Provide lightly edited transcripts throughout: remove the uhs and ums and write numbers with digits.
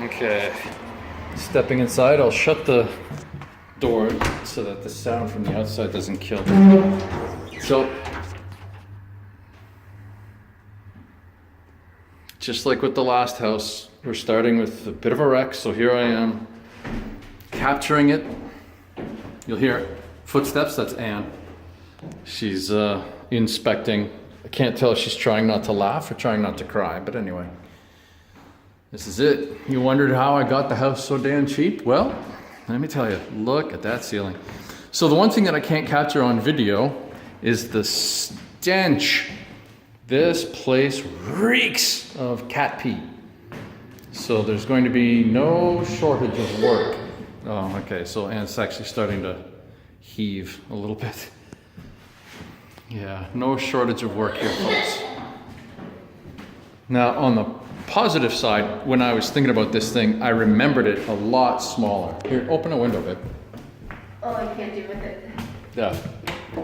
Okay, stepping inside, I'll shut the door so that the sound from the outside doesn't kill me. So, just like with the last house, we're starting with a bit of a wreck, so here I am, capturing it. You'll hear footsteps, that's Anne. She's inspecting. I can't tell if she's trying not to laugh or trying not to cry, but anyway. This is it. You wondered how I got the house so damn cheap? Well, let me tell you, look at that ceiling. So the one thing that I can't capture on video is the stench. This place reeks of cat pee. So there's going to be no shortage of work. Oh, okay, so Anne's actually starting to heave a little bit. Yeah, no shortage of work here, folks. Now, on the positive side, when I was thinking about this thing, I remembered it a lot smaller. Here, open a window, babe. Oh, I can't do with it. Yeah,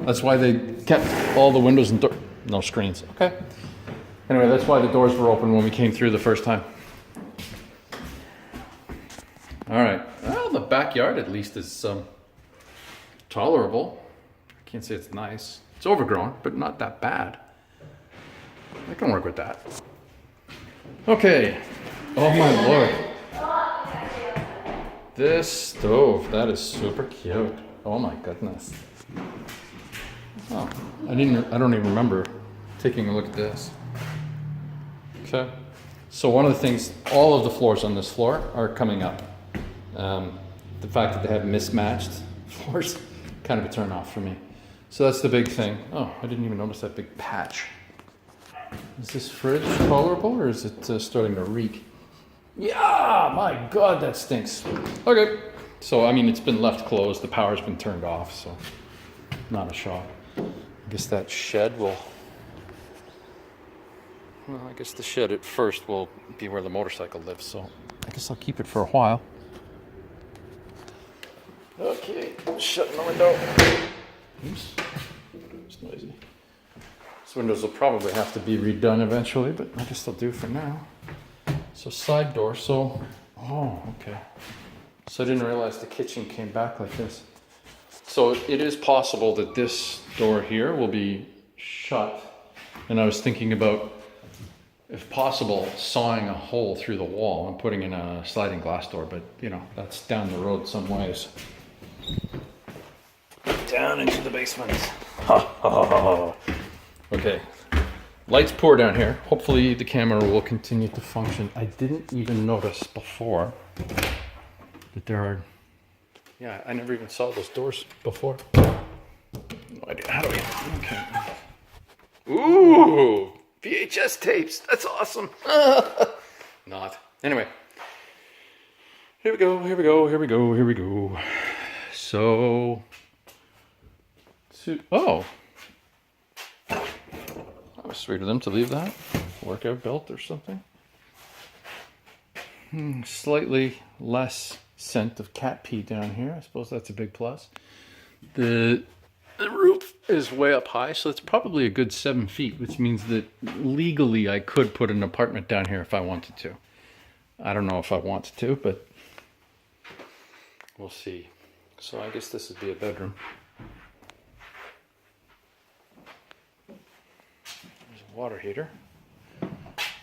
that's why they kept all the windows and no screens. Okay. Anyway, that's why the doors were open when we came through the first time. All right. Well, the backyard at least is tolerable. I can't say it's nice. It's overgrown, but not that bad. I can work with that. Okay. Oh my lord. This stove, that is super cute. Oh my goodness. Oh, I don't even remember taking a look at this. Okay. So one of the things, all of the floors on this floor are coming up. The fact that they have mismatched floors, kind of a turn off for me. So that's the big thing. Oh, I didn't even notice that big patch. Is this fridge tolerable or is it starting to reek? Yeah, my God, that stinks. Okay, so I mean, it's been left closed. The power's been turned off, so not a shock. I guess that shed will, well, I guess the shed at first will be where the motorcycle lives, so I guess I'll keep it for a while. Okay, shutting the window. Oops, it's noisy. These windows will probably have to be redone eventually, but I guess they'll do for now. So side door, so, oh, okay. So I didn't realize the kitchen came back like this. So it is possible that this door here will be shut. And I was thinking about, if possible, sawing a hole through the wall and putting in a sliding glass door, but you know, that's down the road some ways. Down into the basement. Ha ha ha ha. Okay. Lights poor down here. Hopefully the camera will continue to function. I didn't even notice before that there are, yeah, I never even saw those doors before. No idea. How do we, okay. Ooh, VHS tapes. That's awesome. Not. Anyway. Here we go, here we go, here we go, here we go. So oh. That was sweet of them to leave that. Workout belt or something. Slightly less scent of cat pee down here. I suppose that's a big plus. The roof is way up high, so it's probably a good 7 feet, which means that legally I could put an apartment down here if I wanted to. I don't know if I wanted to, but we'll see. So I guess this would be a bedroom. Water heater.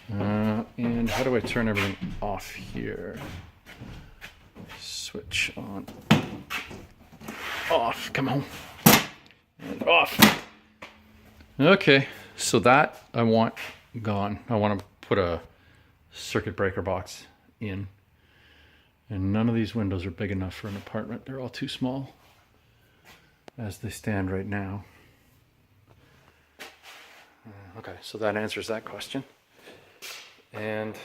And how do I turn everything off here? Switch on. Off, come on. And off. Okay, so that I want gone. I want to put a circuit breaker box in. And none of these windows are big enough for an apartment. They're all too small as they stand right now. Okay, so that answers that question. And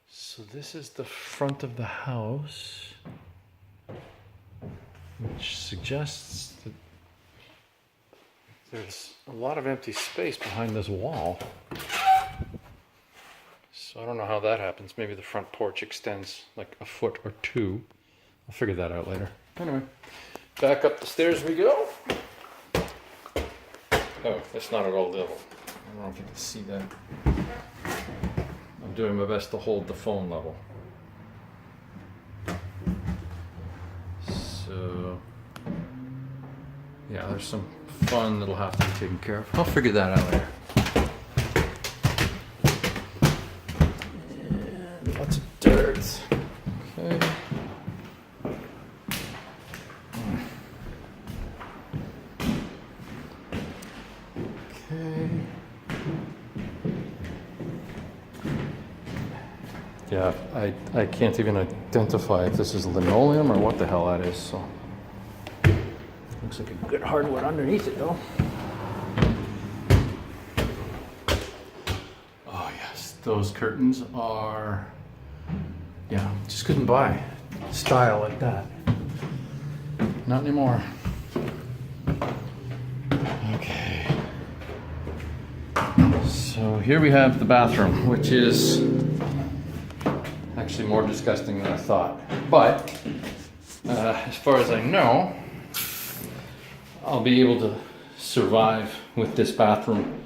so this is the front of the house, which suggests that there's a lot of empty space behind this wall. So I don't know how that happens. Maybe the front porch extends like a foot or two. I'll figure that out later. Anyway, back up the stairs we go. Oh, it's not at all level. I don't know if you can see that. I'm doing my best to hold the phone level. So, yeah, there's some fun that'll have to be taken care of. I'll figure that out later. And lots of dirt. Okay. Okay. Yeah, I can't even identify if this is linoleum or what the hell that is, so. Looks like a good hardwood underneath it though. Oh yes, those curtains are, yeah, just couldn't buy style like that. Not anymore. Okay. So here we have the bathroom, which is actually more disgusting than I thought. But as far as I know, I'll be able to survive with this bathroom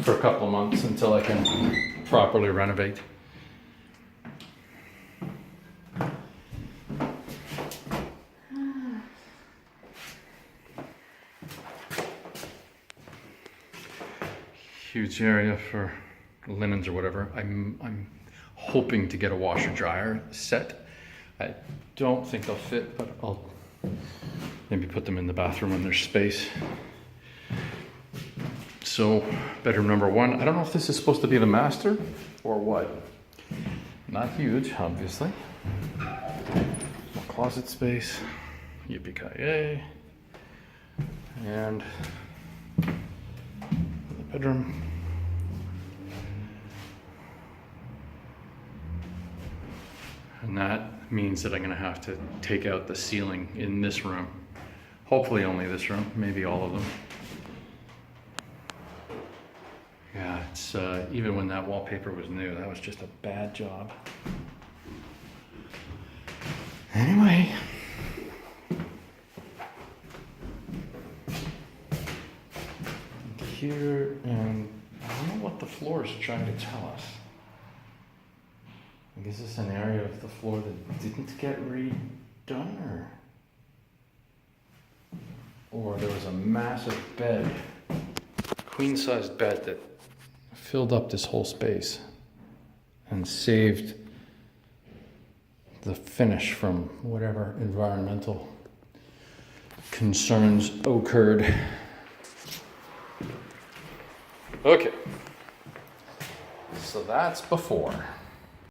for a couple of months until I can properly renovate. Huge area for linens or whatever. I'm hoping to get a washer dryer set. I don't think they'll fit, but I'll maybe put them in the bathroom when there's space. So, bedroom number one. I don't know if this is supposed to be the master or what. Not huge, obviously. More closet space. Yippee-ki-yay. And the bedroom. And that means that I'm gonna have to take out the ceiling in this room. Hopefully only this room, maybe all of them. Yeah, it's even when that wallpaper was new, that was just a bad job. Anyway. Here, and I don't know what the floor is trying to tell us. Like, is this an area of the floor that didn't get redone, or there was a massive bed, queen-sized bed that filled up this whole space and saved the finish from whatever environmental concerns occurred. Okay, so that's before.